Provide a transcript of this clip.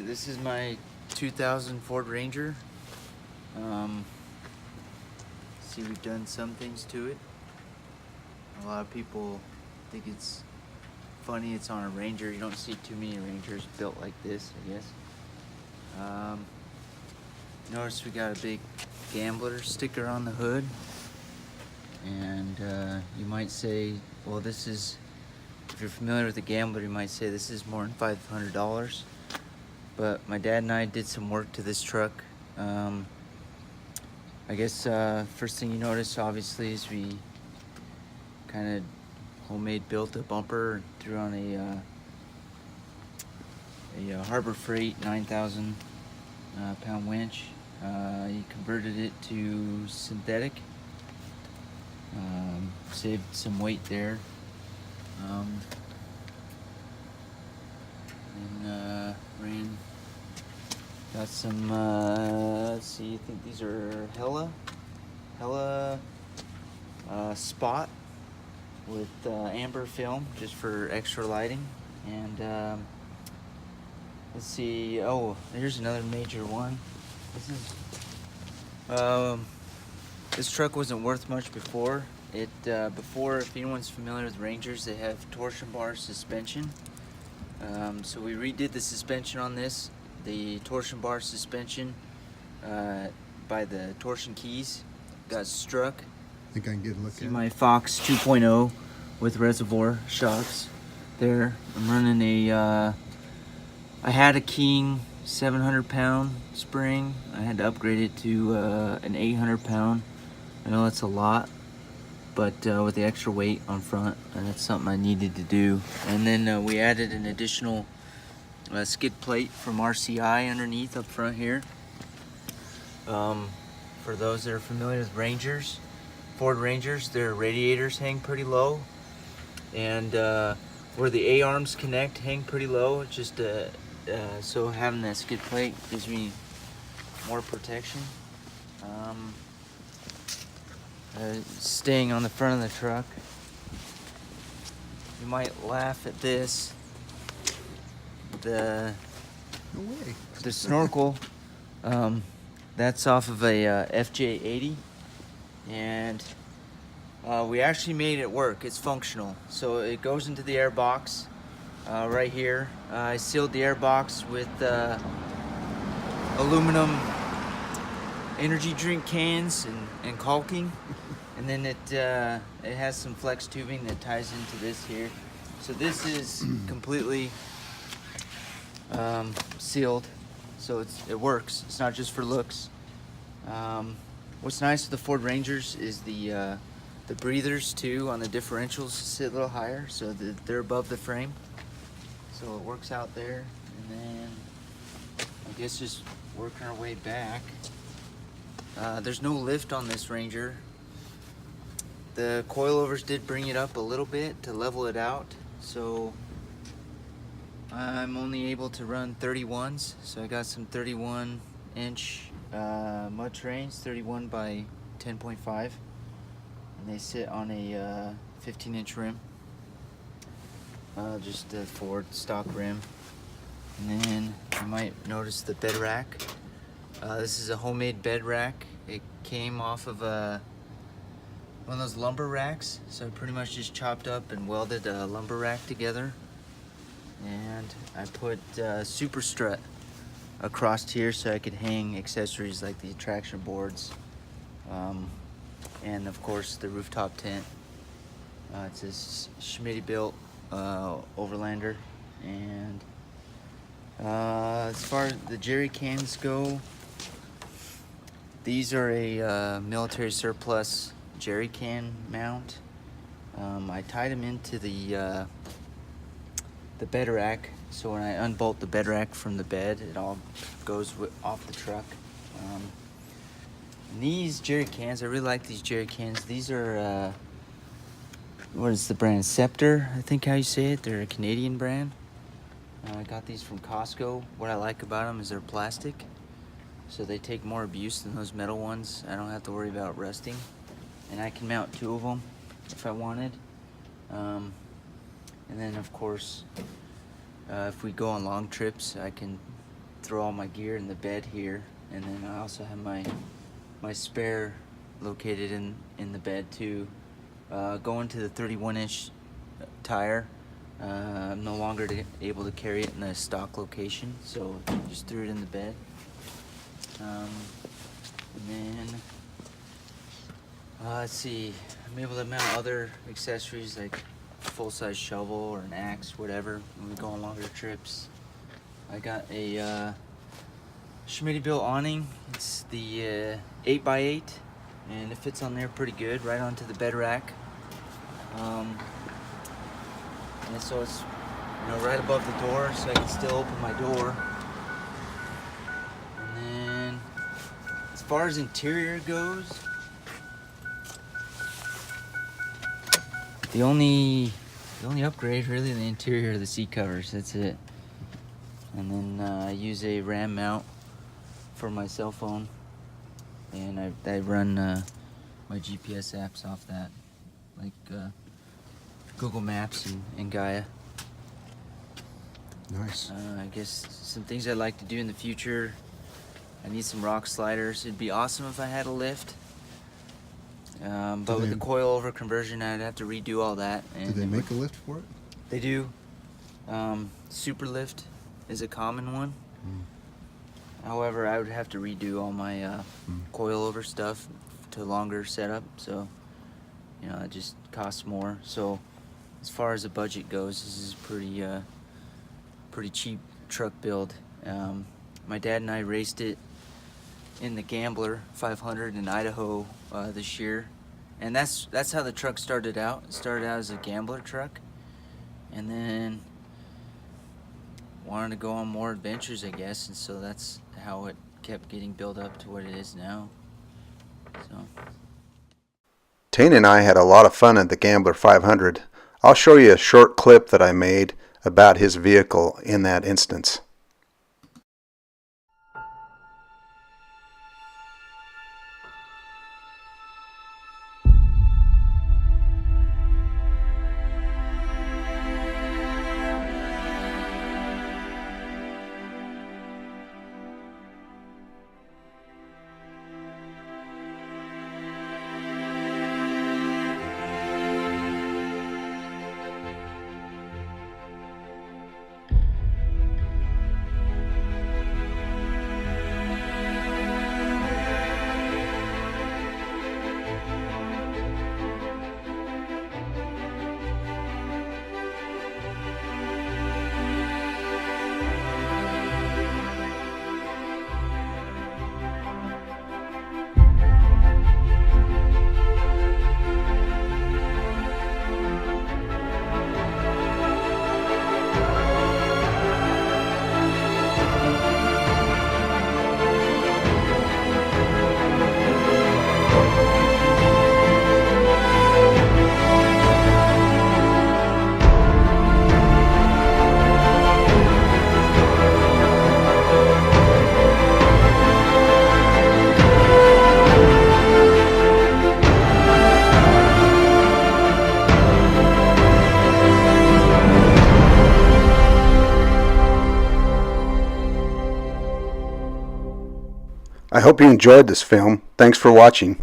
This is my 2000 Ford Ranger. See, we've done some things to it. A lot of people think it's funny it's on a Ranger. You don't see too many Rangers built like this, I guess. Notice we got a big gambler sticker on the hood. And you might say, well, this is, if you're familiar with the gambler, you might say this is more than $500. But my dad and I did some work to this truck. I guess first thing you notice, obviously, is we kind of homemade built a bumper, threw on a Harbor Freight 9,000 pound winch. He converted it to synthetic. Saved some weight there. Got some, let's see, I think these are Hella spot with amber film just for extra lighting. And let's see, oh, here's another major one. This truck wasn't worth much before. Before, if anyone's familiar with Rangers, they have torsion bar suspension. So we redid the suspension on this. The torsion bar suspension by the torsion keys got struck. I think I can get a look at it. See my Fox 2.0 with reservoir shocks there. I'm running I had a King 700 pound spring. I had to upgrade it to an 800 pound. I know that's a lot, but with the extra weight on front, that's something I needed to do. And then we added an additional skid plate from RCI underneath up front here. For those that are familiar with Rangers, Ford Rangers, their radiators hang pretty low, and where the A-arms connect hang pretty low. It's just so having that skid plate gives me more protection. Staying on the front of the truck, you might laugh at this. No way. The snorkel, that's off of a FJ80, and we actually made it work. It's functional, so it goes into the air box right here. I sealed the air box with aluminum energy drink cans and caulking, and then it has some flex tubing that ties into this here. So this is completely sealed, so it works. It's not just for looks. What's nice with the Ford Rangers is the breathers too on the differentials sit a little higher, so they're above the frame, so it works out there. And then I guess just working our way back, there's no lift on this Ranger. The coilovers did bring it up a little bit to level it out, so I'm only able to run 31s, so I got some 31 inch mud terrains, 31 by 10.5, and they sit on a 15 inch rim, just a Ford stock rim. And then you might notice the bed rack. This is a homemade bed rack. It came off of one of those lumber racks, so I pretty much just chopped up and welded a lumber rack together. And I put super strut across here so I could hang accessories like the traction boards, and of course the rooftop tent. It's this Schmitty built Overlander. And as far as the jerry cans go, these are a military surplus jerry can mount. I tied them into the bed rack, so when I unbolt the bed rack from the bed, it all goes off the truck. And these jerry cans, I really like these jerry cans. These are what is the brand? Scepter, I think how you say it. They're a Canadian brand. I got these from Costco. What I like about them is they're plastic, so they take more abuse than those metal ones. I don't have to worry about rusting, and I can mount 2 of them if I wanted. And then of course, if we go on long trips, I can throw all my gear in the bed here, and then I also have my spare located in the bed too. Going to the 31-inch tire. I'm no longer able to carry it in a stock location, so just threw it in the bed. And then let's see, I'm able to mount other accessories like a full-size shovel or an axe, whatever, when we go on longer trips. I got a Schmitty-built awning. It's the 8x8, and it fits on there pretty good, right onto the bed rack. And so it's, right above the door, so I can still open my door. And then, as far as interior goes, the only upgrade really in the interior are the seat covers. That's it. And then I use a RAM mount for my cell phone, and I run my GPS apps off that, like Google Maps and Gaia. Nice. I guess some things I'd like to do in the future. I need some rock sliders. It'd be awesome if I had a lift. But with the coilover conversion, I'd have to redo all that. And Do they make a lift for it? They do. Super lift is a common one. However, I would have to redo all my coilover stuff to longer setup, so it just costs more. So as far as the budget goes, this is pretty cheap truck build. My dad and I raced it in the Gambler 500 in Idaho this year, and that's how the truck started out. It started out as a Gambler truck, and then wanted to go on more adventures, I guess, and so that's how it kept getting built up to what it is now. So Tain and I had a lot of fun at the Gambler 500. I'll show you a short clip that I made about his vehicle in that instance. I hope you enjoyed this film. Thanks for watching.